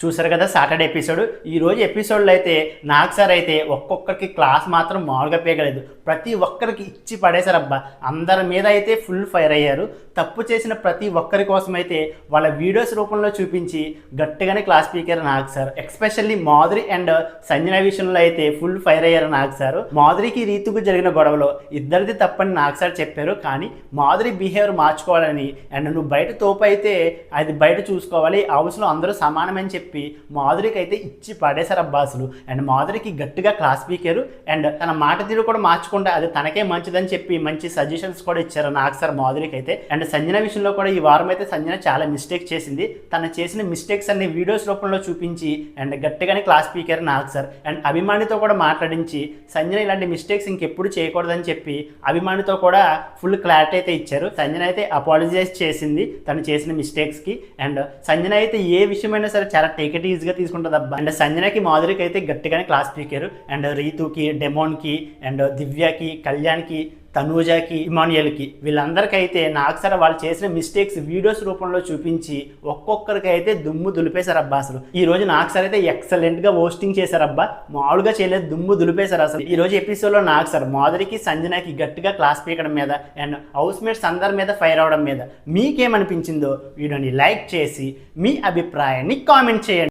చూసారు కదా Saturday episode. ఈరోజు ఎపిసోడ్లో అయితే నాగ్ సార్ అయితే ఒక్కొక్కరికి క్లాస్ మాత్రం మామూలుగా పేయగలేదు. ప్రతి ఒక్కరికి ఇచ్చి పడేశారు అబ్బా. అందరి మీద అయితే ఫుల్ ఫైర్ అయ్యారు. తప్పు చేసిన ప్రతి ఒక్కరి కోసం అయితే వాళ్ళ వీడియోస్ రూపంలో చూపించి గట్టిగానే క్లాస్ పీకారు Nag sir. Especially Madhuri and Sanjana విషయంలో అయితే ఫుల్ ఫైర్ అయ్యారు నాగ్ సార్. మాధురికి రీతుకు జరిగిన గొడవలో ఇద్దరిది తప్పని నాగ్ సార్ చెప్పారు. కానీ మాధురి బిహేవియర్ మార్చుకోవాలని అండ్ నువ్వు బయట తోపు అయితే అది బయట చూసుకోవాలి, హౌస్లో అందరూ సమానమని చెప్పి మాధురికి అయితే ఇచ్చి పడేశారు అబ్బా అసలు. అండ్ మాధురికి గట్టిగా క్లాస్ పీకారు అండ్ తన మాట తీరు కూడా మార్చుకుంటే అది తనకే మంచిదని చెప్పి మంచి సజెషన్స్ కూడా ఇచ్చారు నాగ్ సార్ మాధురికి అయితే. అండ్ సంజన విషయంలో కూడా ఈ వారం అయితే సంజన చాలా మిస్టేక్స్ చేసింది. తను చేసిన మిస్టేక్స్ అన్ని వీడియోస్ రూపంలో చూపించి అండ్ గట్టిగానే క్లాస్ పీకారు నాగ్ సార్. అండ్ అభిమానితో కూడా మాట్లాడించి సంజన ఇలాంటి మిస్టేక్స్ ఇంకెప్పుడు చేయకూడదని చెప్పి అభిమానితో కూడా ఫుల్ క్లారిటీ అయితే ఇచ్చారు. సంజన అయితే అపాలజైజ్ చేసింది తను చేసిన మిస్టేక్స్కి. అండ్ సంజన అయితే ఏ విషయమైనా సరే చాలా టేక్ ఇట్ ఈజీగా తీసుకుంటుంది అబ్బా. అండ్ సంజనకి మాధురికి అయితే గట్టిగానే క్లాస్ పీకారు. అండ్ రీతుకి, డెమోన్కి, అండ్ దివ్యకి, కళ్యాణ్కి, తనూజాకి, ఇమాన్యుయల్కి వీళ్ళందరికైతే నాగ్ సార్ వాళ్ళు చేసిన మిస్టేక్స్ వీడియోస్ రూపంలో చూపించి ఒక్కొక్కరికి అయితే దుమ్ము దులిపేశారు అబ్బా అసలు. ఈ రోజు నాగ్ సార్ అయితే ఎక్సలెంట్గా హోస్టింగ్ చేశారబ్బా. మామూలుగా చేయలేదు, దుమ్ము దులిపేశారు అసలు. ఈ రోజు ఎపిసోడ్లో నాగ్ సార్ మాధురికి, సంజనకి గట్టిగా క్లాస్ పీకడం మీద అండ్ హౌస్ మేట్స్ అందరి మీద ఫైర్ అవడం మీద మీకేమనిపించిందో వీడియోని లైక్ చేసి మీ అభిప్రాయాన్ని కామెంట్ చేయండి.